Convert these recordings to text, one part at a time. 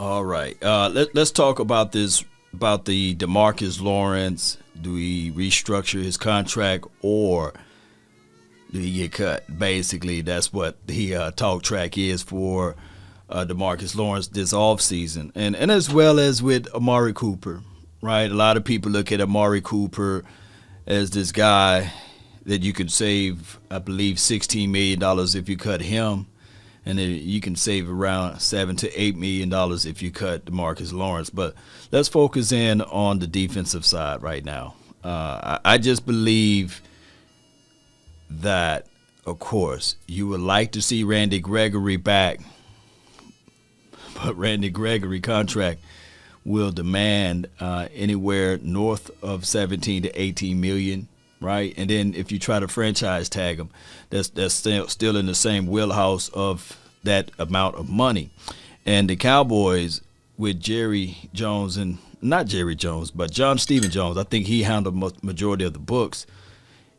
All right. Let's talk about this, about the DeMarcus Lawrence. Do we restructure his contract or do he get cut? Basically, that's what the talk track is for DeMarcus Lawrence this offseason. And as well as with Amari Cooper, right? A lot of people look at Amari Cooper as this guy that you could save, I believe, $16 million if you cut him. And then you can save around $7 to $8 million if you cut DeMarcus Lawrence. But let's focus in on the defensive side right now. I just believe that, of course, you would like to see Randy Gregory back, but Randy Gregory contract will demand anywhere north of 17 to 18 million. Right, and then if you try to franchise tag him, that's still in the same wheelhouse of that amount of money. And the Cowboys with Jerry Jones, and not Jerry Jones, but John Stephen Jones, I think he handled majority of the books.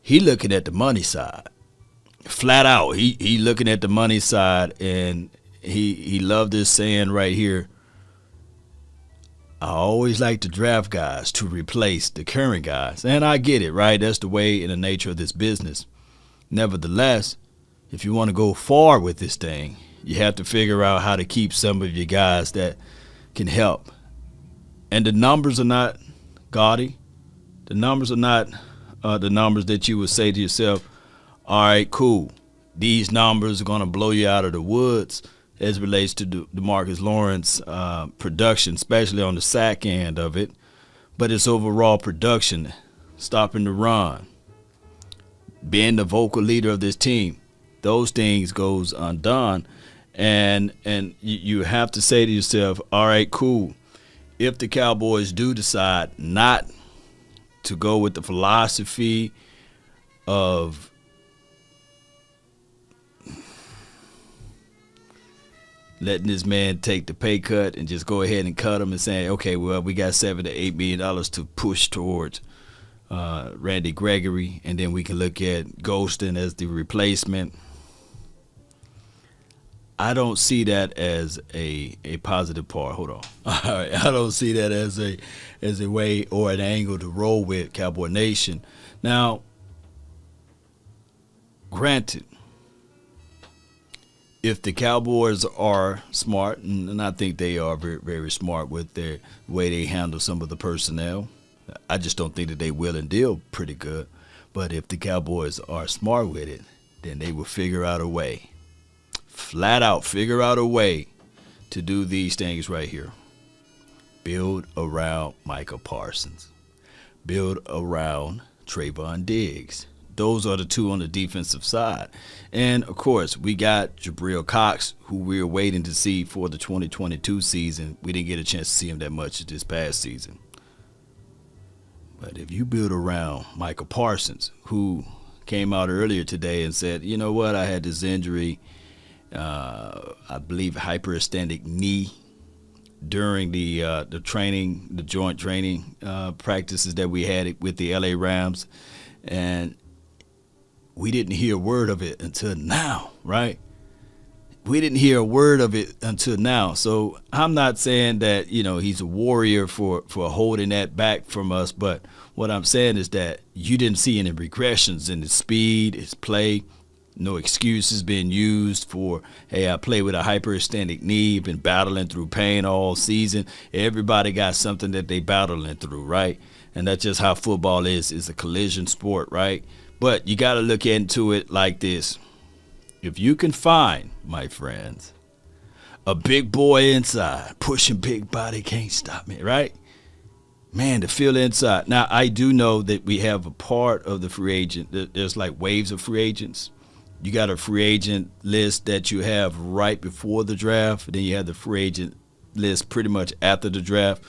He looking at the money side, flat out. He looking at the money side, and he loved this saying right here. I always like to draft guys to replace the current guys. And I get it, right? That's the way and the nature of this business. Nevertheless, if you want to go far with this thing, you have to figure out how to keep some of your guys that can help. And the numbers are not gaudy. The numbers are not the numbers that you would say to yourself, all right, cool. These numbers are going to blow you out of the woods as it relates to DeMarcus Lawrence production, especially on the sack end of it. But it's overall production, stopping the run, being the vocal leader of this team. Those things goes undone. And you have to say to yourself, all right, cool. If the Cowboys do decide not to go with the philosophy of letting this man take the pay cut and just go ahead and cut him and saying, okay, well, we got $7 to $8 million to push towards Randy Gregory, and then we can look at Golston as the replacement. I don't see that as a positive part. Hold on. All right. I don't see that as a way or an angle to roll with Cowboy Nation. Now, granted, if the Cowboys are smart, and I think they are very, very smart with their way they handle some of the personnel, I just don't think that they will and deal pretty good. But if the Cowboys are smart with it, then they will figure out a way, flat out figure out a way to do these things right here. Build around Micah Parsons. Build around Trayvon Diggs. Those are the two on the defensive side. And, of course, we got Jabril Cox, who we're waiting to see for the 2022 season. We didn't get a chance to see him that much this past season. But if you build around Micah Parsons, who came out earlier today and said, you know what, I had this injury, I believe hyperextended knee during the training, the joint training practices that we had with the LA Rams. And we didn't hear a word of it until now, right? We didn't hear a word of it until now. So I'm not saying that, he's a warrior for holding that back from us. But what I'm saying is that you didn't see any regressions in his speed, his play. No excuses being used for, hey, I play with a hyperextended knee, been battling through pain all season. Everybody got something that they battling through, right? And that's just how football is a collision sport, right? But you got to look into it like this. If you can find, my friends, a big boy inside, pushing big body can't stop me, right? Man, to feel inside. Now, I do know that we have a part of the free agent. There's like waves of free agents. You got a free agent list that you have right before the draft. Then you have the free agent list pretty much after the draft.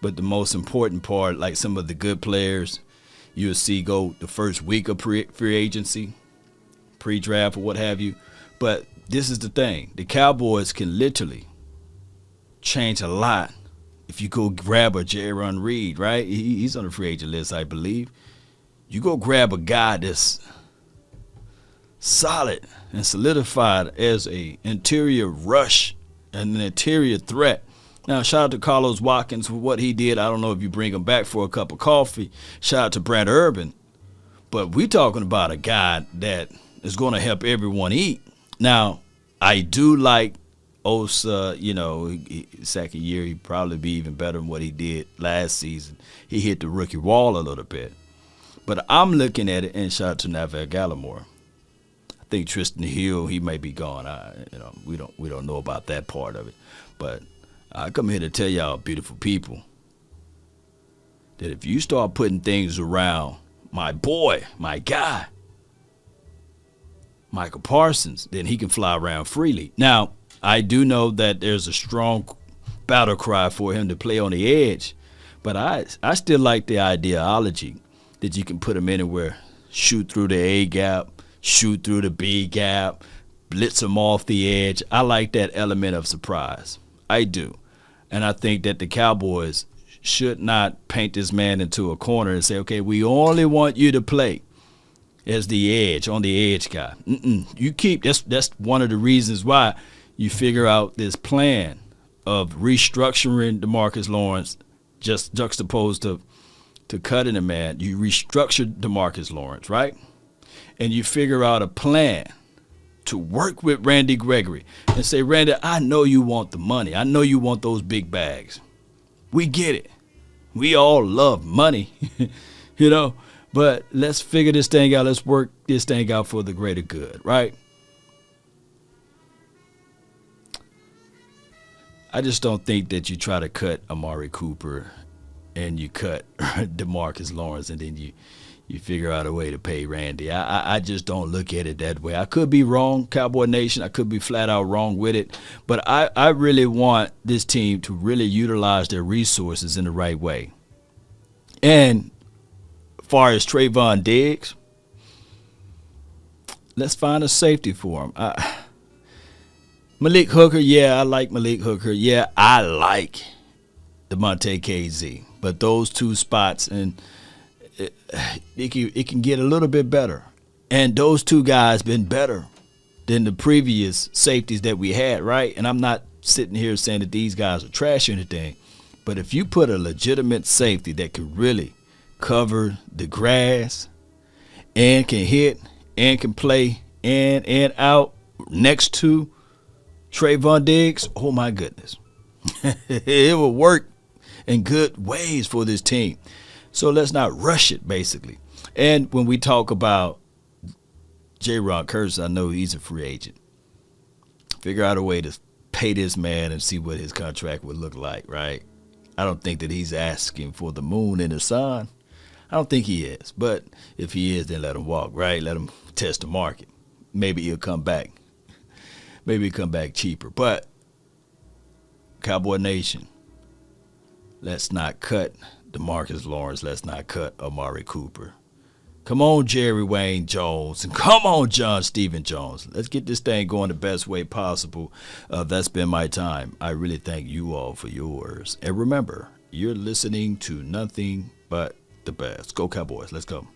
But the most important part, like some of the good players, you'll see go the first week of free agency, pre-draft or what have you. But this is the thing. The Cowboys can literally change a lot if you go grab a Jaron Reed, right? He's on the free agent list, I believe. You go grab a guy that's solid and solidified as a interior rush and an interior threat Now, shout out to Carlos Watkins for what he did. I don't know if you bring him back for a cup of coffee. Shout out to Brent Urban. But we talking about a guy that is going to help everyone eat. Now, I do like Osa, second year, he'd probably be even better than what he did last season. He hit the rookie wall a little bit. But I'm looking at it, and shout out to Neville Gallimore. I think Tristan Hill, he may be gone. We don't know about that part of it. But I come here to tell y'all, beautiful people, that if you start putting things around my boy, my guy, Michael Parsons, then he can fly around freely. Now, I do know that there's a strong battle cry for him to play on the edge, but I still like the ideology that you can put him anywhere, shoot through the A gap, shoot through the B gap, blitz him off the edge. I like that element of surprise. I do. And I think that the Cowboys should not paint this man into a corner and say, okay, we only want you to play as the edge, on the edge guy. You keep, that's one of the reasons why you figure out this plan of restructuring DeMarcus Lawrence, just juxtaposed to cutting a man. You restructure DeMarcus Lawrence, right? And you figure out a plan to work with Randy Gregory and say, Randy, I know you want the money. I know you want those big bags. We get it. We all love money, but let's figure this thing out. Let's work this thing out for the greater good, right? I just don't think that you try to cut Amari Cooper and you cut DeMarcus Lawrence and then you figure out a way to pay Randy. I just don't look at it that way. I could be wrong, Cowboy Nation. I could be flat out wrong with it. But I really want this team to really utilize their resources in the right way. And as far as Trayvon Diggs, let's find a safety for him. Malik Hooker, I like Malik Hooker. Yeah, I like DeMonte KZ. But those two spots, and it can get a little bit better. And those two guys been better than the previous safeties that we had, right? And I'm not sitting here saying that these guys are trash or anything. But if you put a legitimate safety that can really cover the grass and can hit and can play in and out next to Trayvon Diggs, oh my goodness. It will work in good ways for this team. So let's not rush it, basically. And when we talk about J-Ron Curtis, I know he's a free agent. Figure out a way to pay this man and see what his contract would look like, right? I don't think that he's asking for the moon and the sun. I don't think he is. But if he is, then let him walk, right? Let him test the market. Maybe he'll come back. Maybe he'll come back cheaper. But Cowboy Nation, let's not cut DeMarcus Lawrence. Let's not cut Amari Cooper. Come on, Jerry Wayne Jones. And come on, John Stephen Jones. Let's get this thing going the best way possible. That's been my time. I really thank you all for yours. And remember, you're listening to nothing but the best. Go Cowboys. Let's go.